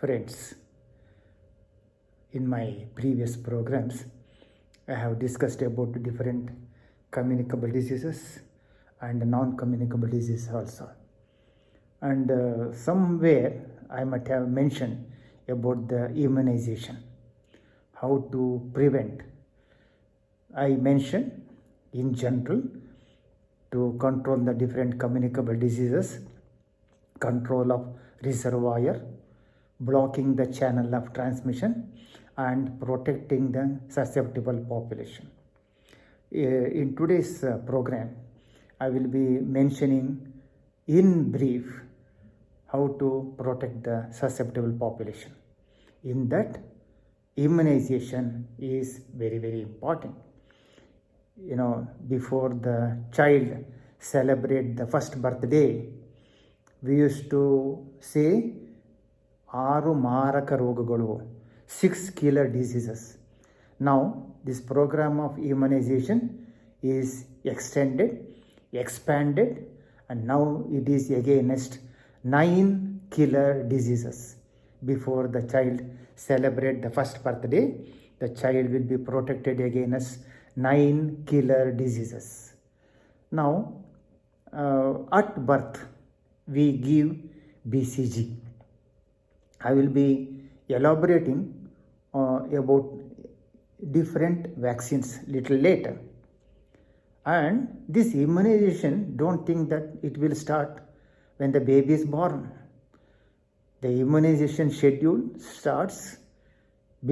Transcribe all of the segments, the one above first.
Friends, in my previous programs, I have discussed about different communicable diseases and non-communicable diseases also. And somewhere I might have mentioned about the immunization, how to prevent. I mentioned in general to control the different communicable diseases, control of reservoir, blocking the channel of transmission, and protecting the susceptible population. In today's program, I will be mentioning in brief how to protect the susceptible population. In that, immunization is very, very important. Before the child celebrate the first birthday, we used to say 6 ಮಾರಕ ರೋಗಗಳು, 6 killer diseases. Now this program of immunization is extended, expanded, and now it is against 9 killer diseases. Before the child celebrate the first birthday, the child will be protected against 9 killer diseases. Now at birth we give BCG. I will be elaborating about different vaccines little later. And this immunization, don't think that it will start when the baby is born. The immunization schedule starts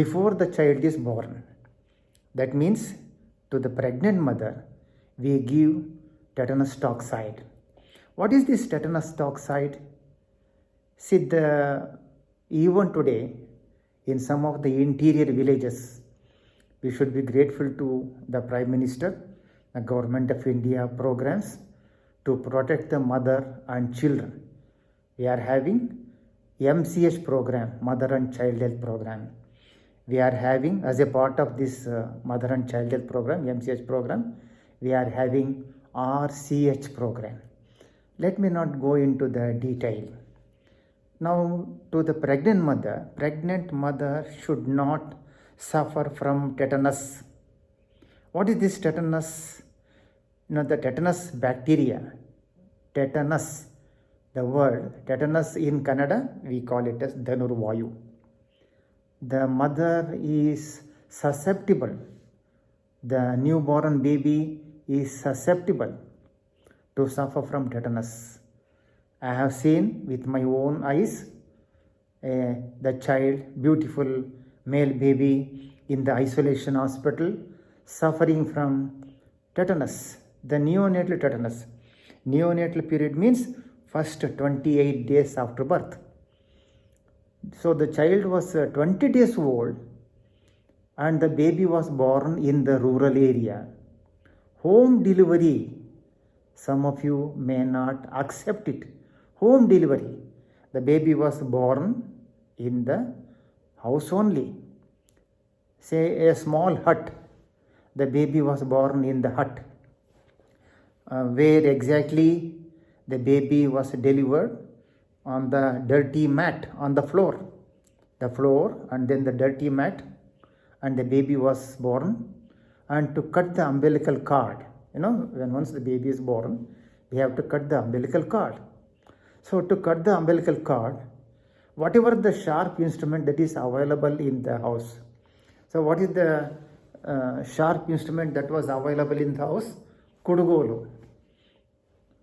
before the child is born. That means to the pregnant mother, we give tetanus toxoid. What is this tetanus toxoid? See, even today, in some of the interior villages, we should be grateful to the Prime Minister, the Government of India programs to protect the mother and children. We are having MCH program, Mother and Child Health program. We are having, as a part of this Mother and Child Health program, MCH program, we are having RCH program. Let me not go into the detail. Now, to the pregnant mother should not suffer from tetanus. What is this tetanus? The tetanus bacteria. Tetanus, the word tetanus in Kannada, we call it as Dhanurvayu. The mother is susceptible. The newborn baby is susceptible to suffer from tetanus. I have seen with my own eyes the child, beautiful male baby in the isolation hospital suffering from tetanus, the neonatal tetanus. Neonatal period means first 28 days after birth. So the child was 20 days old and the baby was born in the rural area. Home delivery, some of you may not accept it. Home delivery. The baby was born in the house only. Say a small hut. The baby was born in the hut. Where exactly the baby was delivered? On the dirty mat on the floor. The floor and then the dirty mat, and the baby was born. And to cut the umbilical cord, when once the baby is born, we have to cut the umbilical cord. So to cut the umbilical cord, whatever the sharp instrument that is available in the house. So what is the sharp instrument that was available in the house? ಕುಡುಗೋಲು.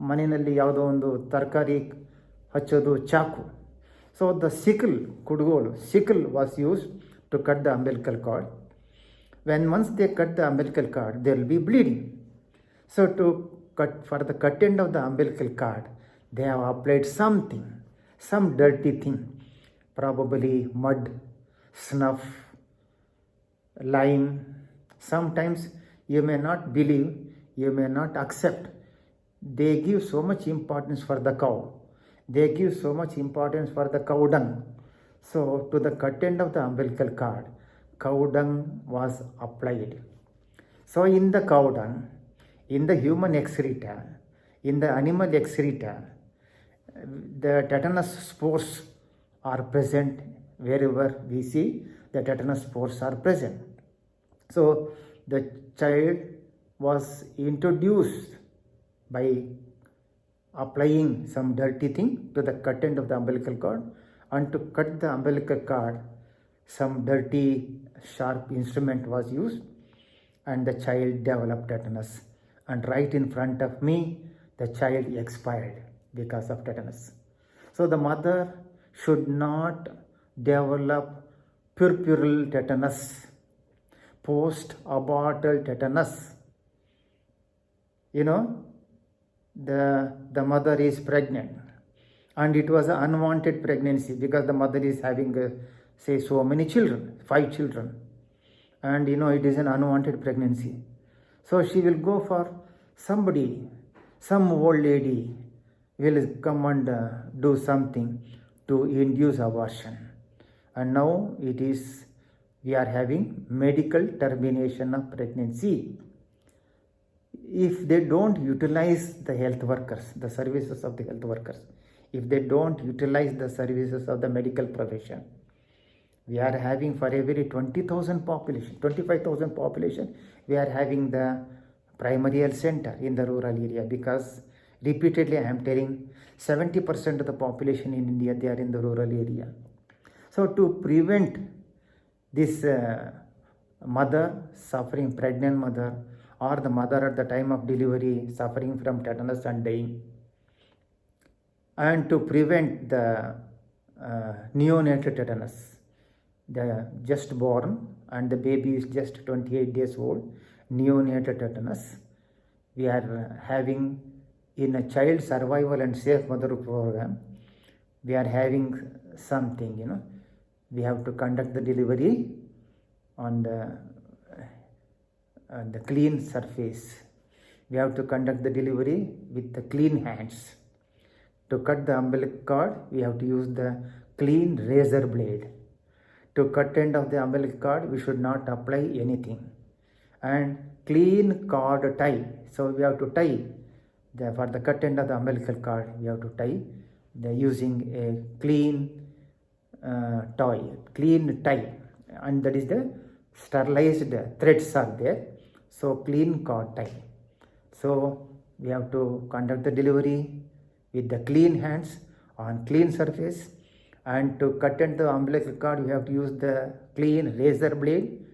ಮನೆಯಲ್ಲಿ ಯಾವುದೋ ಒಂದು ತರಕಾರಿ ಹಚ್ಚೋದು ಚಾಕು. So the sickle, ಕುಡುಗೋಲು, sickle was used to cut the umbilical cord. When once they cut the umbilical cord, there will be bleeding. So for the cut end of the umbilical cord, they have applied something, some dirty thing, probably mud, snuff, lime. Sometimes you may not believe, you may not accept. They give so much importance for the cow. They give so much importance for the cow dung. So to the cut end of the umbilical cord, cow dung was applied. So in the cow dung, in the human excreta, in the animal excreta, the tetanus spores are present wherever we see the tetanus spores are present. So the child was introduced by applying some dirty thing to the cut end of the umbilical cord, and to cut the umbilical cord some dirty sharp instrument was used, and the child developed tetanus, and right in front of me the child expired because of tetanus. So the mother should not develop puerperal tetanus, post-abortal tetanus. The mother is pregnant, and it was an unwanted pregnancy because the mother is having say so many children, 5 children, and it is an unwanted pregnancy. So she will go for somebody, some old lady will come and do something to induce abortion, and now we are having medical termination of pregnancy. If they don't utilize the health workers, the services of the health workers, if they don't utilize the services of the medical profession, we are having for every 20,000 population, 25,000 population, we are having the primary health center in the rural area, because repeatedly I am telling 70% of the population in India, they are in the rural area. So to prevent this mother suffering, pregnant mother, or the mother at the time of delivery suffering from tetanus and dying, and to prevent the neonatal tetanus, the just born and the baby is just 28 days old, neonatal tetanus, we are having in a child survival and safe motherhood program, we are having something, we have to conduct the delivery on the clean surface. We have to conduct the delivery with the clean hands. To cut the umbilical cord, we have to use the clean razor blade. To cut end of the umbilical cord, we should not apply anything. And clean cord tie. So we have to tie for the cut end of the umbilical cord, we have to tie using a clean tie, and that is the sterilized threads are there. So clean cord tie. So we have to conduct the delivery with the clean hands on clean surface, and to cut into the umbilical cord we have to use the clean razor blade,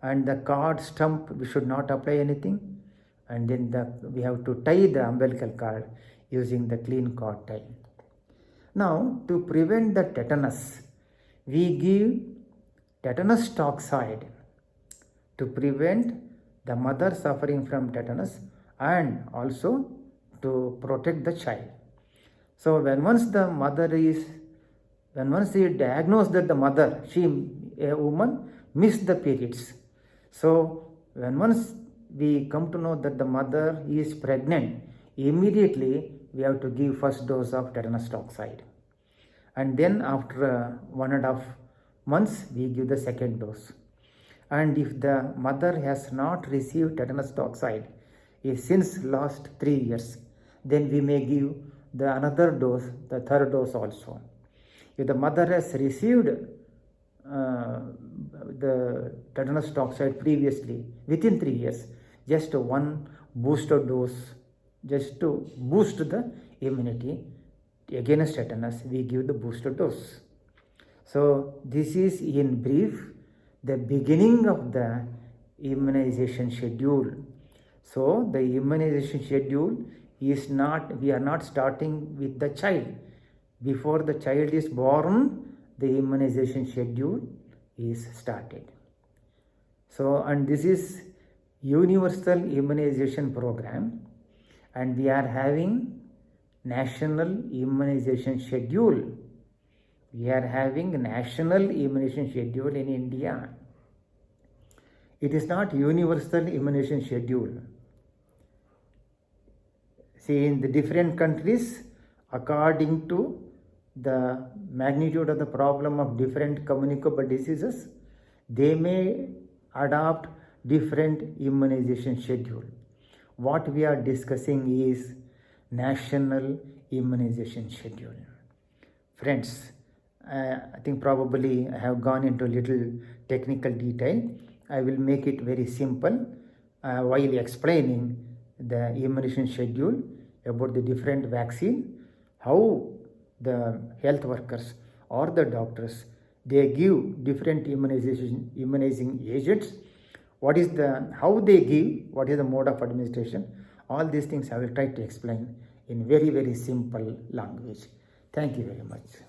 and the cord stump we should not apply anything, and then we have to tie the umbilical cord using the clean cord tie. Now to prevent the tetanus, we give tetanus toxoid to prevent the mother suffering from tetanus and also to protect the child. So once we diagnose that the mother, a woman missed the periods. So once we come to know that the mother is pregnant, immediately we have to give first dose of tetanus toxoid. And then after 1.5 months, we give the second dose. And if the mother has not received tetanus toxoid since last 3 years, then we may give the another dose, the third dose also. If the mother has received the tetanus toxoid previously within 3 years, just one booster dose, just to boost the immunity against tetanus, we give the booster dose. So this is in brief the beginning of the immunization schedule. So the immunization schedule is not, we are not starting with the child. Before the child is born, the immunization schedule is started. So, and this is universal immunization program, and we are having national immunization schedule. We are having national immunization schedule in India. It is not universal immunization schedule. See, in the different countries, according to the magnitude of the problem of different communicable diseases, they may adopt different immunization schedule. What we are discussing is national immunization schedule. Friends, I think probably I have gone into little technical detail. I will make it very simple while explaining the immunization schedule about the different vaccine, how the health workers or the doctors, they give different immunizing agents, how they give, what is the mode of administration. All these things I will try to explain in very simple language. Thank you very much.